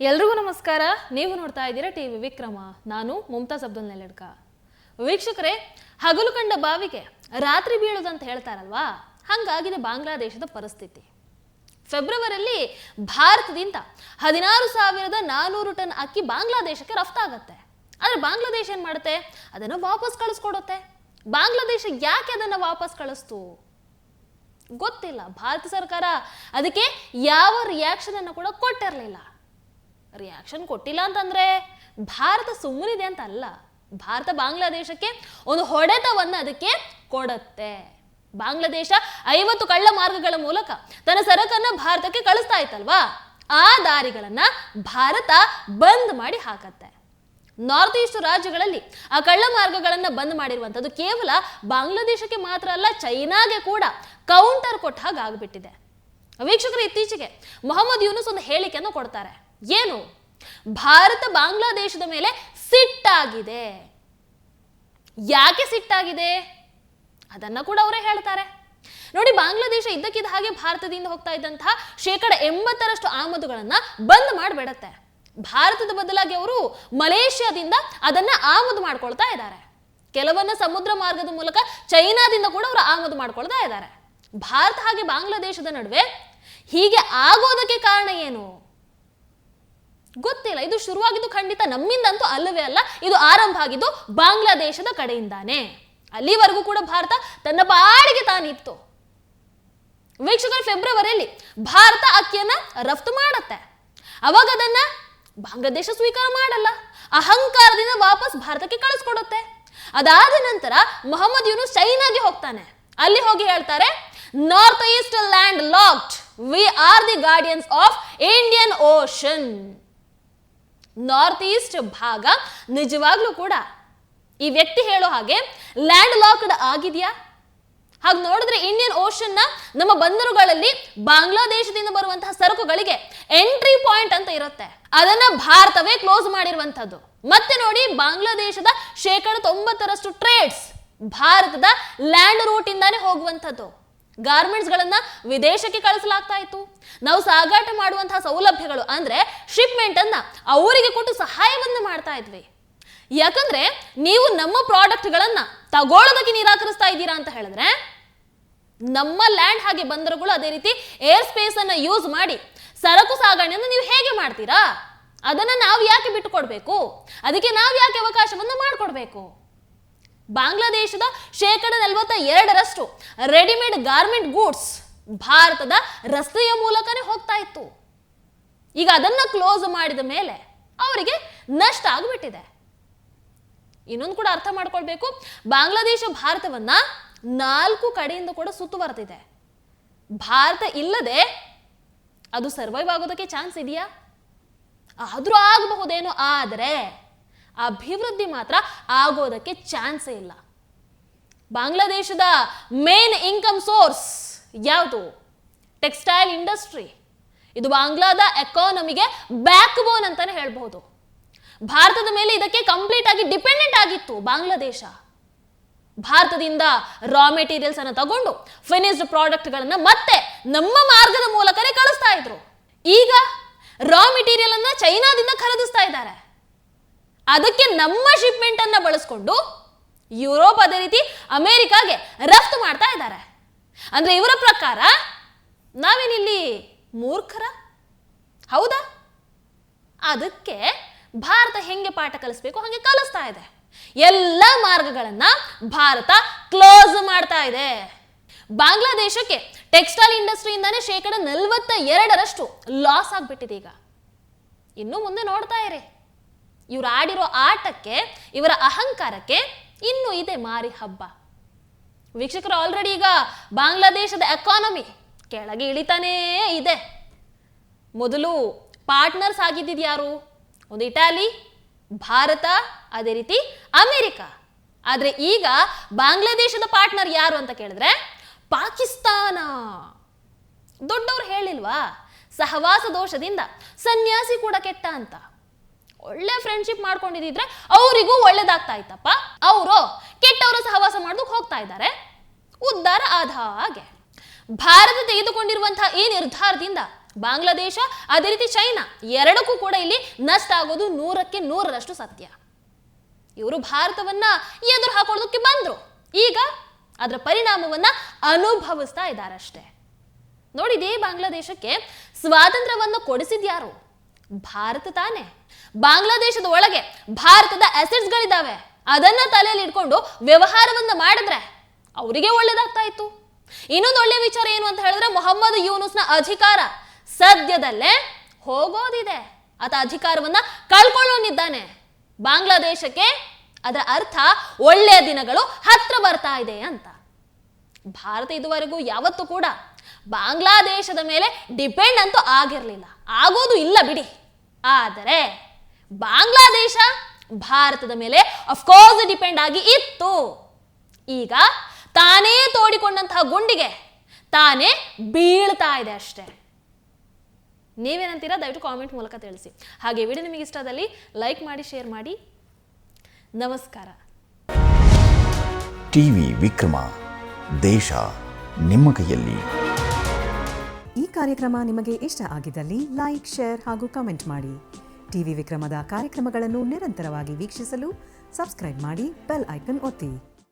ಎಲ್ರಿಗೂ ನಮಸ್ಕಾರ. ನೀವು ನೋಡ್ತಾ ಇದ್ದೀರಾ ಟಿವಿ ವಿಕ್ರಮ. ನಾನು ಮುಮ್ತಾಜ್ ಅಬ್ದುಲ್ ನೆಲಡ್ಕ. ವೀಕ್ಷಕರೇ, ಹಗಲು ಕಂಡ ಬಾವಿಗೆ ರಾತ್ರಿ ಬೀಳುದಂತ ಹೇಳ್ತಾರಲ್ವಾ, ಹಂಗಾಗಿದೆ ಬಾಂಗ್ಲಾದೇಶದ ಪರಿಸ್ಥಿತಿ. ಫೆಬ್ರವರಿಯಲ್ಲಿ ಭಾರತದಿಂದ 16,400 ಟನ್ ಅಕ್ಕಿ ಬಾಂಗ್ಲಾದೇಶಕ್ಕೆ ರಫ್ತಾಗತ್ತೆ. ಆದ್ರೆ ಬಾಂಗ್ಲಾದೇಶ ಏನ್ ಮಾಡುತ್ತೆ? ಅದನ್ನ ವಾಪಸ್ ಕಳಿಸ್ಕೊಡುತ್ತೆ. ಬಾಂಗ್ಲಾದೇಶ ಯಾಕೆ ಅದನ್ನ ವಾಪಸ್ ಕಳಿಸ್ತು ಗೊತ್ತಿಲ್ಲ. ಭಾರತ ಸರ್ಕಾರ ಅದಕ್ಕೆ ಯಾವ ರಿಯಾಕ್ಷನ್ ಅನ್ನು ಕೂಡ ಕೊಟ್ಟಿರಲಿಲ್ಲ. ರಿಯಾಕ್ಷನ್ ಕೊಟ್ಟಿಲ್ಲ ಅಂತಂದ್ರೆ ಭಾರತ ಸುಮ್ಮನಿದೆ ಅಂತ ಅಲ್ಲ. ಭಾರತ ಬಾಂಗ್ಲಾದೇಶಕ್ಕೆ ಒಂದು ಹೊಡೆತವನ್ನ ಅದಕ್ಕೆ ಕೊಡುತ್ತೆ. ಬಾಂಗ್ಲಾದೇಶ 50 ಕಳ್ಳ ಮಾರ್ಗಗಳ ಮೂಲಕ ತನ್ನ ಸರಕನ್ನ ಭಾರತಕ್ಕೆ ಕಳಿಸ್ತಾ ಇತ್ತಲ್ವಾ, ಆ ದಾರಿಗಳನ್ನ ಭಾರತ ಬಂದ್ ಮಾಡಿ ಹಾಕತ್ತೆ. ನಾರ್ತ್ ಈಸ್ಟ್ ರಾಜ್ಯಗಳಲ್ಲಿ ಆ ಕಳ್ಳ ಮಾರ್ಗಗಳನ್ನ ಬಂದ್ ಮಾಡಿರುವಂತದ್ದು ಕೇವಲ ಬಾಂಗ್ಲಾದೇಶಕ್ಕೆ ಮಾತ್ರ ಅಲ್ಲ, ಚೈನಾಗೆ ಕೂಡ ಕೌಂಟರ್ ಕೊಟ್ಟ ಹಾಗೆ ಆಗ್ಬಿಟ್ಟಿದೆ. ವೀಕ್ಷಕರು, ಇತ್ತೀಚೆಗೆ ಮೊಹಮ್ಮದ್ ಯೂನುಸ್ ಒಂದು ಹೇಳಿಕೆಯನ್ನು ಕೊಡ್ತಾರೆ. ಏನು? ಭಾರತ ಬಾಂಗ್ಲಾದೇಶದ ಮೇಲೆ ಸಿಟ್ಟಾಗಿದೆ. ಯಾಕೆ ಸಿಟ್ಟಾಗಿದೆ ಅದನ್ನ ಕೂಡ ಅವರೇ ಹೇಳ್ತಾರೆ. ನೋಡಿ, ಬಾಂಗ್ಲಾದೇಶ ಇದ್ದಕ್ಕಿದ್ದ ಹಾಗೆ ಭಾರತದಿಂದ ಹೋಗ್ತಾ ಇದ್ದಂತಹ 80% ಆಮದುಗಳನ್ನ ಬಂದ್ ಮಾಡಿಬಿಡತ್ತೆ. ಭಾರತದ ಬದಲಾಗಿ ಅವರು ಮಲೇಷ್ಯಾದಿಂದ ಅದನ್ನ ಆಮದು ಮಾಡ್ಕೊಳ್ತಾ ಇದ್ದಾರೆ. ಕೆಲವನ್ನ ಸಮುದ್ರ ಮಾರ್ಗದ ಮೂಲಕ ಚೈನಾದಿಂದ ಕೂಡ ಅವರು ಆಮದು ಮಾಡ್ಕೊಳ್ತಾ ಇದ್ದಾರೆ. ಭಾರತ ಹಾಗೆ ಬಾಂಗ್ಲಾದೇಶದ ನಡುವೆ ಹೀಗೆ ಆಗೋದಕ್ಕೆ ಕಾರಣ ಏನು ಗೊತ್ತಿಲ್ಲ. ಇದು ಶುರುವಾಗಿದ್ದು ಖಂಡಿತ ನಮ್ಮಿಂದಂತೂ ಅಲ್ಲವೇ ಅಲ್ಲ. ಇದು ಆರಂಭ ಆಗಿದ್ದು ಬಾಂಗ್ಲಾದೇಶದ ಕಡೆಯಿಂದಾನೆ. ಅಲ್ಲಿವರೆಗೂ ಕೂಡ ಭಾರತ ತನ್ನ ಪಾಡಿಗೆ ತಾನಿತ್ತು. ವೀಕ್ಷಕರು, ಫೆಬ್ರವರಿಯಲ್ಲಿ ಭಾರತ ಅಕ್ಕಿಯನ್ನ ರಫ್ತು ಮಾಡತ್ತೆ. ಅವಾಗ ಅದನ್ನ ಬಾಂಗ್ಲಾದೇಶ ಸ್ವೀಕಾರ ಮಾಡಲ್ಲ. ಅಹಂಕಾರದಿಂದ ವಾಪಸ್ ಭಾರತಕ್ಕೆ ಕಳಿಸ್ಕೊಡುತ್ತೆ. ಅದಾದ ನಂತರ ಮೊಹಮ್ಮದ್ ಯೂನುಸ್ ಚೈನಾಗೆ ಹೋಗ್ತಾನೆ. ಅಲ್ಲಿ ಹೋಗಿ ಹೇಳ್ತಾರೆ, north East land locked, we are the guardians of Indian ocean. North East ಭಾಗ ನಿಜವಾಗ್ಲೂ ಕೂಡ ಈ ವ್ಯಕ್ತಿ ಹೇಳೋ ಹಾಗೆ ಲ್ಯಾಂಡ್ ಲಾಕ್ಡ್ ಆಗಿದೆಯಾ? ಹಾಗೆ ನೋಡಿದ್ರೆ ಇಂಡಿಯನ್ ಓಷನ್ ನ ನಮ್ಮ ಬಂದರುಗಳಲ್ಲಿ ಬಾಂಗ್ಲಾದೇಶದಿಂದ ಬರುವಂತಹ ಸರಕುಗಳಿಗೆ ಎಂಟ್ರಿ ಪಾಯಿಂಟ್ ಅಂತ ಇರುತ್ತೆ. ಅದನ್ನ ಭಾರತವೇ ಕ್ಲೋಸ್ ಮಾಡಿರುವಂತದ್ದು. ಮತ್ತೆ ನೋಡಿ, ಬಾಂಗ್ಲಾದೇಶದ 90% ಟ್ರೇಡ್ಸ್ ಭಾರತದ ಲ್ಯಾಂಡ್ ರೂಟ್ ಇಂದಾನೆ ಹೋಗುವಂತದ್ದು. ಗಾರ್ಮೆಂಟ್ಸ್ ಗಳನ್ನ ವಿದೇಶಕ್ಕೆ ಕಳಿಸಲಾಗ್ತಾ ಇತ್ತು. ನಾವು ಸಾಗಾಟ ಮಾಡುವಂತಹ ಸೌಲಭ್ಯಗಳು ಅಂದ್ರೆ ಶಿಪ್ಮೆಂಟ್ ಅನ್ನ ಅವರಿಗೆ ಕೊಟ್ಟು ಸಹಾಯವನ್ನ ಮಾಡ್ತಾ ಇದ್ವಿ. ಯಾಕಂದ್ರೆ ನೀವು ನಮ್ಮ ಪ್ರಾಡಕ್ಟ್ ಗಳನ್ನ ತಗೊಳ್ಳೋದಕ್ಕೆ ನಿರಾಕರಿಸ್ತಾ ಇದ್ದೀರಾ ಅಂತ ಹೇಳಿದ್ರೆ, ನಮ್ಮ ಲ್ಯಾಂಡ್ ಹಾಗೆ ಬಂದರುಗಳು ಅದೇ ರೀತಿ ಏರ್ ಸ್ಪೇಸ್ ಅನ್ನ ಯೂಸ್ ಮಾಡಿ ಸರಕು ಸಾಗಣೆಯನ್ನು ನೀವು ಹೇಗೆ ಮಾಡ್ತೀರಾ? ಅದನ್ನ ನಾವು ಯಾಕೆ ಬಿಟ್ಟು ಕೊಡ್ಬೇಕು? ಅದಕ್ಕೆ ನಾವು ಯಾಕೆ ಅವಕಾಶವನ್ನ ಮಾಡಿಕೊಡ್ಬೇಕು? ಬಾಂಗ್ಲಾದೇಶದ 42% ರೆಡಿಮೇಡ್ ಗಾರ್ಮೆಂಟ್ ಗೂಡ್ಸ್ ಭಾರತದ ರಸ್ತೆಯ ಮೂಲಕನೇ ಹೋಗ್ತಾ ಇತ್ತು. ಈಗ ಅದನ್ನ ಕ್ಲೋಸ್ ಮಾಡಿದ ಮೇಲೆ ಅವರಿಗೆ ನಷ್ಟ ಆಗಿಬಿಟ್ಟಿದೆ. ಇನ್ನೊಂದು ಕೂಡ ಅರ್ಥ ಮಾಡ್ಕೊಳ್ಬೇಕು, ಬಾಂಗ್ಲಾದೇಶ ಭಾರತವನ್ನ 4 ಕಡೆಯಿಂದ ಕೂಡ ಸುತ್ತುವರೆದಿದೆ. ಭಾರತ ಇಲ್ಲದೆ ಅದು ಸರ್ವೈವ್ ಆಗೋದಕ್ಕೆ ಚಾನ್ಸ್ ಇದೆಯಾ? ಆದ್ರೂ ಆಗಬಹುದೇನೋ, ಆದರೆ ಅಭಿವೃದ್ಧಿ ಮಾತ್ರ ಆಗೋದಕ್ಕೆ ಚಾನ್ಸೇ ಇಲ್ಲ. ಬಾಂಗ್ಲಾದೇಶದ ಮೇನ್ ಇನ್ಕಮ್ ಸೋರ್ಸ್ ಯಾವುದು? Textile industry. ಇದು ಬಾಂಗ್ಲಾದ ಎಕಾನಮಿಗೆ ಬ್ಯಾಕ್ ಬೋನ್ ಅಂತಾನೆ ಹೇಳ್ಬಹುದು. ಭಾರತದ ಮೇಲೆ ಇದಕ್ಕೆ ಕಂಪ್ಲೀಟ್ ಆಗಿ ಡಿಪೆಂಡೆಂಟ್ ಆಗಿತ್ತು ಬಾಂಗ್ಲಾದೇಶ. ಭಾರತದಿಂದ ರಾ ಮೆಟೀರಿಯಲ್ಸ್ ಅನ್ನು ತಗೊಂಡು ಫಿನಿಶ್ಡ್ ಪ್ರಾಡಕ್ಟ್ ಗಳನ್ನ ಮತ್ತೆ ನಮ್ಮ ಮಾರ್ಗದ ಮೂಲಕನೇ ಕಳಿಸ್ತಾ ಇದ್ರು. ಈಗ ರಾ ಮೆಟೀರಿಯಲ್ ಅನ್ನ ಚೈನಾದಿಂದ ಖರೀದಿಸ್ತಾ ಇದ್ದಾರೆ. ಅದಕ್ಕೆ ನಮ್ಮ ಶಿಪ್ಮೆಂಟ್ ಅನ್ನ ಬಳಸ್ಕೊಂಡು ಯುರೋಪ್ ಅದೇ ರೀತಿ ಅಮೆರಿಕಾಗೆ ರಫ್ತು ಮಾಡ್ತಾ ಇದ್ದಾರೆ. ಅಂದ್ರೆ ಇವರ ಪ್ರಕಾರ ನಾವೇನಿಲ್ಲಿ ಮೂರ್ಖರ? ಹೌದಾ? ಅದಕ್ಕೆ ಭಾರತ ಹೆಂಗೆ ಪಾಠ ಕಲಿಸ್ಬೇಕು ಹಾಗೆ ಕಲಿಸ್ತಾ ಇದೆ. ಎಲ್ಲ ಮಾರ್ಗಗಳನ್ನ ಭಾರತ ಕ್ಲೋಸ್ ಮಾಡ್ತಾ ಇದೆ. ಬಾಂಗ್ಲಾದೇಶಕ್ಕೆ ಟೆಕ್ಸ್ಟೈಲ್ ಇಂಡಸ್ಟ್ರಿಯಿಂದಾನೇ 42% ಲಾಸ್ ಆಗ್ಬಿಟ್ಟಿದೆ. ಈಗ ಇನ್ನು ಮುಂದೆ ನೋಡ್ತಾ ಇರಿ. ಇವ್ರು ಆಡಿರೋ ಆಟಕ್ಕೆ, ಇವರ ಅಹಂಕಾರಕ್ಕೆ ಇನ್ನೂ ಇದೆ ಮಾರಿ ಹಬ್ಬ. ವೀಕ್ಷಕರು, ಆಲ್ರೆಡಿ ಈಗ ಬಾಂಗ್ಲಾದೇಶದ ಎಕಾನಮಿ ಕೆಳಗೆ ಇಳಿತಾನೇ ಇದೆ. ಮೊದಲು ಪಾರ್ಟ್ನರ್ಸ್ ಆಗಿದ್ದಿದ್ದು ಯಾರು? ಒಂದು ಇಟಾಲಿ, ಭಾರತ, ಅದೇ ರೀತಿ ಅಮೆರಿಕ. ಆದ್ರೆ ಈಗ ಬಾಂಗ್ಲಾದೇಶದ ಪಾರ್ಟ್ನರ್ ಯಾರು ಅಂತ ಕೇಳಿದ್ರೆ ಪಾಕಿಸ್ತಾನ. ದೊಡ್ಡವ್ರು ಹೇಳಿಲ್ವಾ, ಸಹವಾಸ ದೋಷದಿಂದ ಸನ್ಯಾಸಿ ಕೂಡ ಕೆಟ್ಟ ಅಂತ. ಒಳ್ಳೆ ಫ್ರೆಂಡ್ಶಿಪ್ ಮಾಡ್ಕೊಂಡಿದ್ರೆ ಅವರಿಗೂ ಒಳ್ಳೇದಾಗ್ತಾ ಇತ್ತಪ್ಪ. ಅವರು ಕೆಟ್ಟವರ ಸಹವಾಸ ಮಾಡೋದಕ್ಕೆ ಹೋಗ್ತಾ ಇದ್ದಾರೆ. ಉದ್ಧಾರ ಆದ ಹಾಗೆ ಭಾರತ ತೆಗೆದುಕೊಂಡಿರುವಂತಹ ಈ ನಿರ್ಧಾರದಿಂದ ಬಾಂಗ್ಲಾದೇಶ ಅದೇ ರೀತಿ ಚೈನಾ ಎರಡಕ್ಕೂ ಕೂಡ ಇಲ್ಲಿ ನಷ್ಟ ಆಗೋದು 100ಕ್ಕೆ 100ರಷ್ಟು ಸತ್ಯ. ಇವರು ಭಾರತವನ್ನ ಎದುರು ಹಾಕೊಳ್ಳೋದಕ್ಕೆ ಬಂದ್ರು, ಈಗ ಅದರ ಪರಿಣಾಮವನ್ನ ಅನುಭವಿಸ್ತಾ ಇದ್ದಾರಷ್ಟೇ. ನೋಡಿ, ಇದೇ ಬಾಂಗ್ಲಾದೇಶಕ್ಕೆ ಸ್ವಾತಂತ್ರ್ಯವನ್ನು ಕೊಡಿಸಿದ್ಯಾರು? ಭಾರತ ತಾನೆ. ಬಾಂಗ್ಲಾದೇಶದ ಒಳಗೆ ಭಾರತದ ಅಸೆಟ್ಸ್ಗಳಿದ್ದಾವೆ, ಅದನ್ನ ತಲೆಯಲ್ಲಿ ಇಟ್ಕೊಂಡು ವ್ಯವಹಾರವನ್ನ ಮಾಡಿದ್ರೆ ಅವರಿಗೆ ಒಳ್ಳೇದಾಗ್ತಾ ಇತ್ತು. ಇನ್ನೊಂದು ಒಳ್ಳೆ ವಿಚಾರ ಏನು ಅಂತ ಹೇಳಿದ್ರೆ, ಮೊಹಮ್ಮದ್ ಯೂನುಸ್ನ ಅಧಿಕಾರ ಸದ್ಯದಲ್ಲೇ ಹೋಗೋದಿದೆ. ಆತ ಅಧಿಕಾರವನ್ನ ಕಳ್ಕೊಳ್ಳೋನಿದ್ದಾನೆ. ಬಾಂಗ್ಲಾದೇಶಕ್ಕೆ ಅದರ ಅರ್ಥ ಒಳ್ಳೆಯ ದಿನಗಳು ಹತ್ರ ಬರ್ತಾ ಇದೆ ಅಂತ. ಭಾರತ ಇದುವರೆಗೂ ಯಾವತ್ತೂ ಕೂಡ ಬಾಂಗ್ಲಾದೇಶದ ಮೇಲೆ ಡಿಪೆಂಡ್ ಅಂತೂ ಆಗಿರಲಿಲ್ಲ, ಆಗೋದು ಇಲ್ಲ ಬಿಡಿ. ಆದರೆ ಬಾಂಗ್ಲಾದೇಶ ಭಾರತದ ಮೇಲೆ ಅಫ್ಕೋರ್ಸ್ ಡಿಪೆಂಡ್ ಆಗಿ ಇತ್ತು. ಈಗ ತಾನೇ ತೋಡಿಕೊಂಡಂತಹ ಗುಂಡಿಗೆ ತಾನೇ ಬೀಳ್ತಾ ಇದೆ ಅಷ್ಟೇ. ನೀವೇನಂತೀರಾ? ದಯವಿಟ್ಟು ಕಾಮೆಂಟ್ ಮೂಲಕ ತಿಳಿಸಿ. ಹಾಗೆ ವಿಡಿಯೋ ನಿಮಗೆ ಇಷ್ಟದಲ್ಲಿ ಲೈಕ್ ಮಾಡಿ, ಶೇರ್ ಮಾಡಿ. ನಮಸ್ಕಾರ. ಟಿವಿ ವಿಕ್ರಮ, ದೇಶ ನಿಮ್ಮ ಕೈಯಲ್ಲಿ. ಈ ಕಾರ್ಯಕ್ರಮ ನಿಮಗೆ ಇಷ್ಟ ಆಗಿದ್ದಲ್ಲಿ ಲೈಕ್, ಶೇರ್ ಹಾಗೂ ಕಮೆಂಟ್ ಮಾಡಿ. ಟಿವಿ ವಿಕ್ರಮದ ಕಾರ್ಯಕ್ರಮಗಳನ್ನು ನಿರಂತರವಾಗಿ ವೀಕ್ಷಿಸಲು ಸಬ್ಸ್ಕ್ರೈಬ್ ಮಾಡಿ, ಬೆಲ್ ಐಕನ್ ಒತ್ತಿ.